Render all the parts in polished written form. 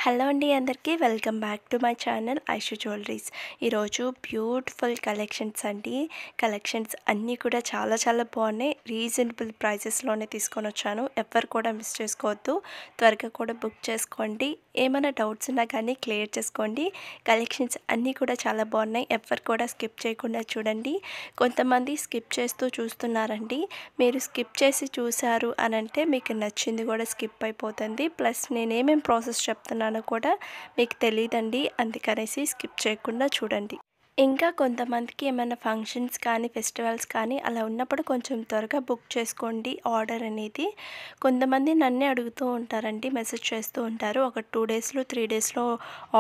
Hello అండి అందరికీ welcome back to my channel Aishu jewelleries. ఈరోజు బ్యూటిఫుల్ కలెక్షన్స్ అన్నీ కూడా చాలా చాలా బాగున్నాయి. రీజనబుల్ ప్రైసెస్లోనే తీసుకొని వచ్చాను. ఎవ్వరు కూడా మిస్ చేసుకోవద్దు. త్వరగా కూడా బుక్ చేసుకోండి. ఏమైనా డౌట్స్ ఉన్నా కానీ క్లియర్ చేసుకోండి. కలెక్షన్స్ అన్నీ కూడా చాలా బాగున్నాయి. ఎవ్వరు కూడా స్కిప్ చేయకుండా చూడండి. కొంతమంది స్కిప్ చేస్తూ చూస్తున్నారండి. మీరు స్కిప్ చేసి చూసారు అని అంటే మీకు నచ్చింది కూడా స్కిప్ అయిపోతుంది. ప్లస్ నేనేమేం ప్రాసెస్ చెప్తున్నానో కూడా మీకు తెలియదండి. అందుకనేసి స్కిప్ చేయకుండా చూడండి. ఇంకా కొంతమందికి ఏమైనా ఫంక్షన్స్ కానీ ఫెస్టివల్స్ కానీ అలా ఉన్నప్పుడు కొంచెం త్వరగా బుక్ చేసుకోండి ఆర్డర్ అనేది. కొంతమంది నన్నే అడుగుతూ ఉంటారండి, మెసేజ్ చేస్తూ ఉంటారు. ఒక 2 డేస్లో 3 డేస్లో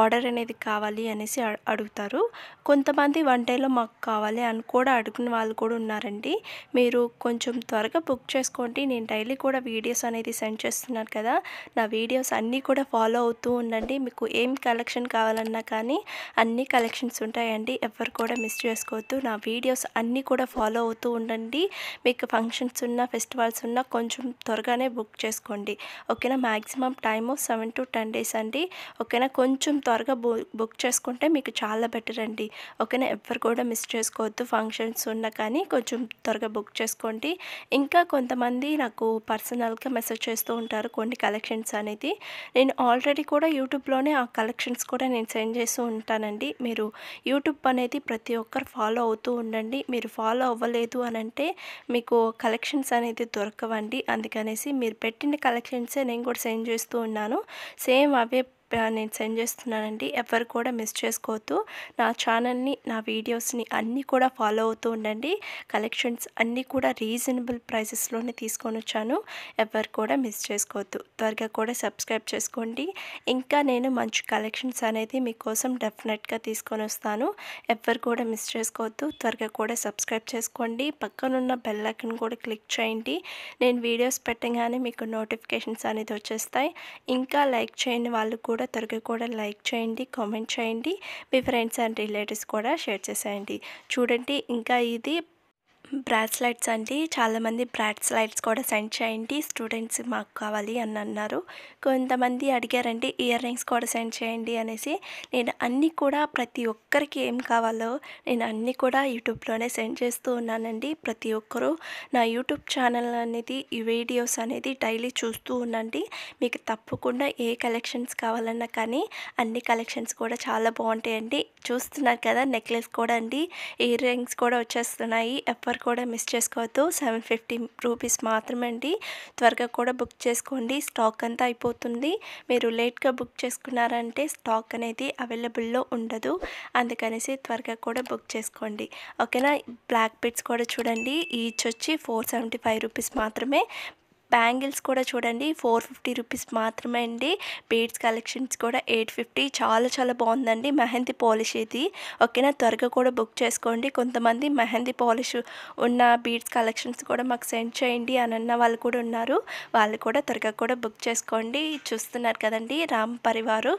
ఆర్డర్ అనేది కావాలి అనేసి అడుగుతారు. కొంతమంది 1 డేలో మాకు కావాలి అని కూడా అడుగున వాళ్ళు కూడా ఉన్నారండి. మీరు కొంచెం త్వరగా బుక్ చేసుకోండి. నేను డైలీ కూడా వీడియోస్ అనేది సెండ్ చేస్తున్నాను కదా, నా వీడియోస్ అన్నీ కూడా ఫాలో అవుతూ ఉండండి. మీకు ఏం కలెక్షన్ కావాలన్నా కానీ అన్ని కలెక్షన్స్ ఉంటాయండి. ఎవ్వరు కూడా మిస్ చేసుకోవద్దు. నా వీడియోస్ అన్నీ కూడా ఫాలో అవుతూ ఉండండి. మీకు ఫంక్షన్స్ ఉన్నా ఫెస్టివల్స్ ఉన్నా కొంచెం త్వరగానే బుక్ చేసుకోండి. ఓకేనా. మ్యాక్సిమం టైము 7 to 10 డేస్ అండి. ఓకేనా. కొంచెం త్వరగా బుక్ చేసుకుంటే మీకు చాలా బెటర్ అండి. ఓకేనా. ఎవ్వరు కూడా మిస్ చేసుకోవద్దు. ఫంక్షన్స్ ఉన్నా కానీ కొంచెం త్వరగా బుక్ చేసుకోండి. ఇంకా కొంతమంది నాకు పర్సనల్గా మెసేజ్ చేస్తూ ఉంటారు కొన్ని కలెక్షన్స్ అనేది. నేను ఆల్రెడీ కూడా యూట్యూబ్లోనే ఆ కలెక్షన్స్ కూడా నేను సెండ్ చేస్తూ ఉంటానండి. మీరు యూట్యూబ్ అనేది ప్రతి ఒక్కరు ఫాలో అవుతూ ఉండండి. మీరు ఫాలో అవ్వలేదు అని అంటే మీకు కలెక్షన్స్ అనేది దొరకవండి. అందుకనేసి మీరు పెట్టిన కలెక్షన్సే నేను కూడా సెండ్ చేస్తూ ఉన్నాను. సేమ్ అవే నేను సెండ్ చేస్తున్నానండి. ఎవరు కూడా మిస్ చేసుకోవద్దు. నా ఛానల్ని, నా వీడియోస్ని అన్నీ కూడా ఫాలో అవుతూ ఉండండి. కలెక్షన్స్ అన్నీ కూడా రీజనబుల్ ప్రైసెస్లోనే తీసుకొని వచ్చాను. ఎవరు కూడా మిస్ చేసుకోవద్దు. త్వరగా కూడా సబ్స్క్రైబ్ చేసుకోండి. ఇంకా నేను మంచి కలెక్షన్స్ అనేది మీకోసం డెఫినెట్గా తీసుకొని వస్తాను. ఎవ్వరు కూడా మిస్ చేసుకోవద్దు. త్వరగా కూడా సబ్స్క్రైబ్ చేసుకోండి. పక్కనున్న బెల్ ఐకాన్ కూడా క్లిక్ చేయండి. నేను వీడియోస్ పెట్టగానే మీకు నోటిఫికేషన్స్ అనేది వచ్చేస్తాయి. ఇంకా లైక్ చేయని వాళ్ళు కూడా త్వరగా కూడా లైక్ చేయండి, కామెంట్ చేయండి. మీ ఫ్రెండ్స్ అండ్ రిలేటివ్స్ కూడా షేర్ చేసేయండి. చూడండి, ఇంకా ఇది బ్రాస్లెట్స్ అండి. చాలామంది బ్రాస్లెట్స్ కూడా సెండ్ చేయండి. స్టూడెంట్స్ మాకు కావాలి అని అన్నారు. కొంతమంది అడిగారండి ఇయర్ రింగ్స్ కూడా సెండ్ చేయండి అనేసి. నేను అన్నీ కూడా ప్రతి ఒక్కరికి ఏం కావాలో నేను అన్నీ కూడా యూట్యూబ్లోనే సెండ్ చేస్తూ ఉన్నానండి. ప్రతి ఒక్కరూ నా యూట్యూబ్ ఛానల్ అనేది, ఈ వీడియోస్ అనేది డైలీ చూస్తూ ఉండండి. మీకు తప్పకుండా ఏ కలెక్షన్స్ కావాలన్నా కానీ అన్ని కలెక్షన్స్ కూడా చాలా బాగుంటాయండి. చూస్తున్నారు కదా, నెక్లెస్ కూడా అండి, ఇయర్ రింగ్స్ కూడా వచ్చేస్తున్నాయి. ఎవరు కూడా మిస్ చేసుకోవద్దు. 750 రూపీస్ మాత్రమే అండి. త్వరగా కూడా బుక్ చేసుకోండి. స్టాక్ అంతా అయిపోతుంది. మీరు లేట్గా బుక్ చేసుకున్నారంటే స్టాక్ అనేది అవైలబుల్లో ఉండదు. అందుకనేసి త్వరగా కూడా బుక్ చేసుకోండి. ఓకేనా. బ్లాక్ బిట్స్ కూడా చూడండి, ఈచ్ వచ్చి 475 రూపీస్ మాత్రమే. బ్యాంగిల్స్ కూడా చూడండి, 450 రూపీస్ మాత్రమే అండి. బీడ్స్ కలెక్షన్స్ కూడా 850. చాలా చాలా బాగుందండి. మెహందీ పాలిష్ ఇది. ఓకేనా. త్వరగా కూడా బుక్ చేసుకోండి. కొంతమంది మెహందీ పాలిష్ ఉన్న బీడ్స్ కలెక్షన్స్ కూడా మాకు సెండ్ చేయండి అని అన్న వాళ్ళు కూడా ఉన్నారు. వాళ్ళు కూడా త్వరగా కూడా బుక్ చేసుకోండి. చూస్తున్నారు కదండి, రామ్ పరివారు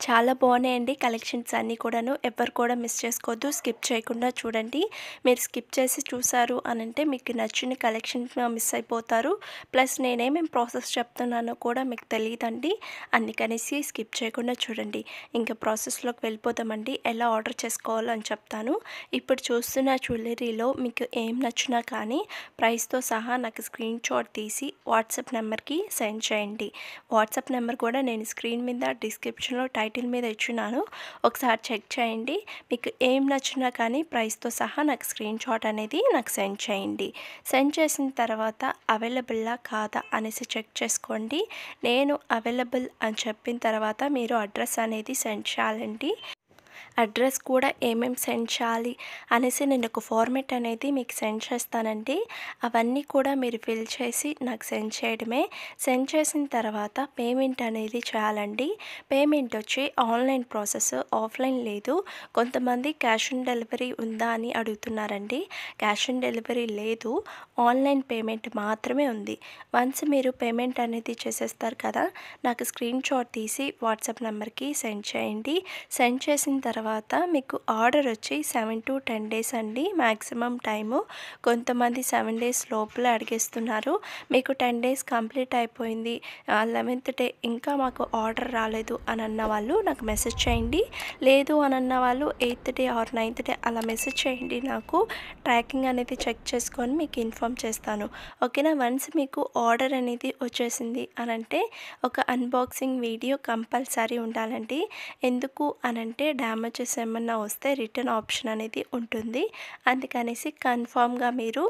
చాలా బాగున్నాయండి కలెక్షన్స్ అన్నీ కూడాను. ఎవరు కూడా మిస్ చేసుకోవద్దు. స్కిప్ చేయకుండా చూడండి. మీరు స్కిప్ చేసి చూసారు అని అంటే మీకు నచ్చిన కలెక్షన్ మిస్ అయిపోతారు. ప్లస్ నేనేమేం ప్రాసెస్ చెప్తున్నానో కూడా మీకు తెలియదండి. అందుకనేసి స్కిప్ చేయకుండా చూడండి. ఇంకా ప్రాసెస్లోకి వెళ్ళిపోతామండి. ఎలా ఆర్డర్ చేసుకోవాలో అని చెప్తాను. ఇప్పుడు చూస్తున్న జ్యువెలరీలో మీకు ఏం నచ్చినా కానీ ప్రైస్తో సహా నాకు స్క్రీన్ షాట్ తీసి వాట్సాప్ నెంబర్కి సెండ్ చేయండి. వాట్సాప్ నెంబర్ కూడా నేను స్క్రీన్ మీద డిస్క్రిప్షన్లో టైటిల్ మీద ఇచ్చున్నాను. ఒకసారి చెక్ చేయండి. మీకు ఏం నచ్చినా కానీ ప్రైస్తో సహా నాకు స్క్రీన్ షాట్ అనేది నాకు సెండ్ చేయండి. సెండ్ చేసిన తర్వాత అవైలబుల్లా కాదా అనేసి చెక్ చేసుకోండి. నేను అవైలబుల్ అని చెప్పిన తర్వాత మీరు అడ్రస్ అనేది సెండ్ చేయాలండి. అడ్రస్ కూడా ఏమేమి సెండ్ చేయాలి అనేసి నేను ఒక ఫార్మేట్ అనేది మీకు సెండ్ చేస్తానండి. అవన్నీ కూడా మీరు ఫిల్ చేసి నాకు సెండ్ చేయడమే. సెండ్ చేసిన తర్వాత పేమెంట్ అనేది చేయాలండి. పేమెంట్ వచ్చి ఆన్లైన్ ప్రాసెస్, ఆఫ్లైన్ లేదు. కొంతమంది క్యాష్ ఆన్ డెలివరీ ఉందా అని అడుగుతున్నారండి. క్యాష్ ఆన్ డెలివరీ లేదు, ఆన్లైన్ పేమెంట్ మాత్రమే ఉంది. వన్స్ మీరు పేమెంట్ అనేది చేసేస్తారు కదా, నాకు స్క్రీన్ షాట్ తీసి వాట్సాప్ నెంబర్కి సెండ్ చేయండి. సెండ్ చేసిన తర్వాత తర్వాత మీకు ఆర్డర్ వచ్చి 7 to 10 డేస్ అండి మ్యాక్సిమం టైము. కొంతమంది 7 డేస్ లోపలే అడిగేస్తున్నారు. మీకు 10 డేస్ కంప్లీట్ అయిపోయింది, 11th డే ఇంకా మాకు ఆర్డర్ రాలేదు అని అన్న వాళ్ళు నాకు మెసేజ్ చేయండి. లేదు అని అన్న వాళ్ళు 8th day or 9th day అలా మెసేజ్ చేయండి. నాకు ట్రాకింగ్ అనేది చెక్ చేసుకొని మీకు ఇన్ఫామ్ చేస్తాను. ఓకేనా. వన్స్ మీకు ఆర్డర్ అనేది వచ్చేసింది అని అంటే ఒక అన్బాక్సింగ్ వీడియో కంపల్సరీ ఉండాలండి. ఎందుకు అనంటే డ్యామేజెస్ ఏమన్నా వస్తే రిటర్న్ ఆప్షన్ అనేది ఉంటుంది. అందుకనేసి కన్ఫామ్గా మీరు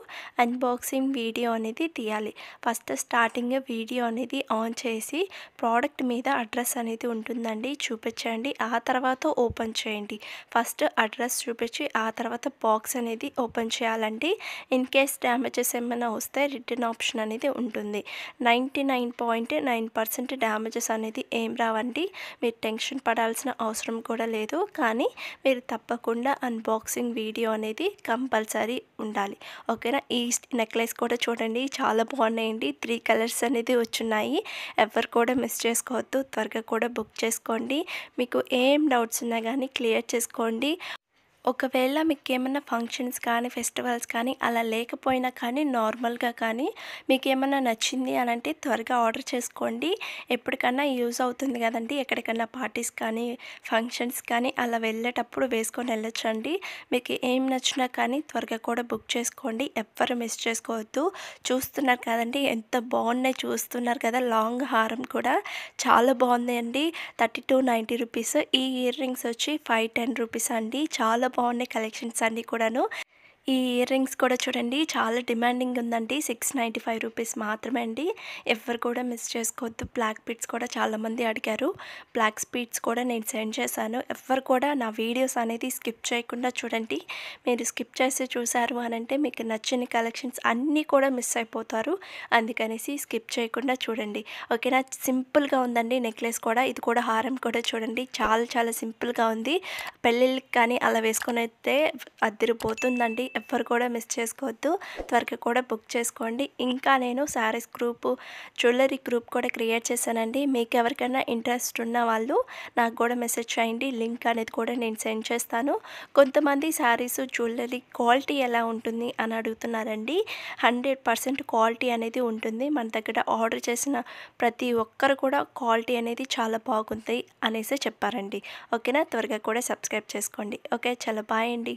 అన్బాక్సింగ్ వీడియో అనేది తీయాలి. ఫస్ట్ స్టార్టింగ్ వీడియో అనేది ఆన్ చేసి ప్రోడక్ట్ మీద అడ్రస్ అనేది ఉంటుందండి, చూపించండి. ఆ తర్వాత ఓపెన్ చేయండి. ఫస్ట్ అడ్రస్ చూపించి ఆ తర్వాత బాక్స్ అనేది ఓపెన్ చేయాలండి. ఇన్ కేస్ డ్యామేజెస్ ఏమైనా వస్తే రిటర్న్ ఆప్షన్ అనేది ఉంటుంది. 99.9% డ్యామేజెస్ అనేది ఏం రావండి. మీరు టెన్షన్ పడాల్సిన అవసరం కూడా లేదు. కానీ మీరు తప్పకుండా అన్బాక్సింగ్ వీడియో అనేది కంపల్సరీ ఉండాలి. ఓకేనా. ఈ నెక్లెస్ కూడా చూడండి, చాలా బాగున్నాయండి. 3 కలర్స్ అనేది వచ్చున్నాయి. ఎవరు కూడా మిస్ చేసుకోవద్దు. త్వరగా కూడా బుక్ చేసుకోండి. మీకు ఏం డౌట్స్ ఉన్నా కానీ క్లియర్ చేసుకోండి. ఒకవేళ మీకు ఏమన్నా ఫంక్షన్స్ కానీ ఫెస్టివల్స్ కానీ అలా లేకపోయినా కానీ నార్మల్గా కానీ మీకు ఏమన్నా నచ్చింది అని అంటే త్వరగా ఆర్డర్ చేసుకోండి. ఎప్పటికన్నా యూజ్ అవుతుంది కదండి. ఎక్కడికన్నా పార్టీస్ కానీ ఫంక్షన్స్ కానీ అలా వెళ్ళేటప్పుడు వేసుకొని వెళ్ళొచ్చండి. మీకు ఏం నచ్చినా కానీ త్వరగా కూడా బుక్ చేసుకోండి. ఎవ్వరు మిస్ చేసుకోవద్దు. చూస్తున్నారు కదండి ఎంత బాగున్నాయి, చూస్తున్నారు కదా. లాంగ్ హారం కూడా చాలా బాగుందండి. 3290 రూపీస్. ఈ ఇయర్ రింగ్స్ వచ్చి 510 రూపీస్ అండి. చాలా బాగున్నాయి కలెక్షన్స్ అన్నీ కూడాను. ఈ ఇయర్ రింగ్స్ కూడా చూడండి చాలా డిమాండింగ్ ఉందండి. 695 రూపీస్ మాత్రమే అండి. ఎవరు కూడా మిస్ చేసుకోవద్దు. బ్లాక్ బీడ్స్ కూడా చాలామంది అడిగారు. బ్లాక్ బీడ్స్ కూడా నేను సెండ్ చేశాను. ఎవరు కూడా నా వీడియోస్ అనేది స్కిప్ చేయకుండా చూడండి. మీరు స్కిప్ చేసి చూసారు అని అంటే మీకు నచ్చిన కలెక్షన్స్ అన్నీ కూడా మిస్ అయిపోతారు. అందుకనేసి స్కిప్ చేయకుండా చూడండి. ఓకేనా. సింపుల్గా ఉందండి నెక్లెస్ కూడా. ఇది కూడా హారం కూడా చూడండి చాలా చాలా సింపుల్గా ఉంది. పెళ్ళిళ్ళకి కానీ అలా వేసుకొని అయితే అదిరిపోతుందండి. ఎవ్వరు కూడా మిస్ చేసుకోవద్దు. త్వరగా కూడా బుక్ చేసుకోండి. ఇంకా నేను శారీస్ గ్రూపు, జ్యువెలరీ గ్రూప్ కూడా క్రియేట్ చేశానండి. మీకు ఎవరికైనా ఇంట్రెస్ట్ ఉన్న వాళ్ళు నాకు కూడా మెసేజ్ చేయండి. లింక్ అనేది కూడా నేను సెండ్ చేస్తాను. కొంతమంది శారీస్ జ్యువెలరీ క్వాలిటీ ఎలా ఉంటుంది అని అడుగుతున్నారండి. 100% క్వాలిటీ అనేది ఉంటుంది. మన దగ్గర ఆర్డర్ చేసిన ప్రతి ఒక్కరు కూడా క్వాలిటీ అనేది చాలా బాగుంది అనేసి చెప్పారండి. ఓకేనా. త్వరగా కూడా సబ్స్క్రైబ్ చేసుకోండి. ఓకే, చాలా బాయ్ అండి.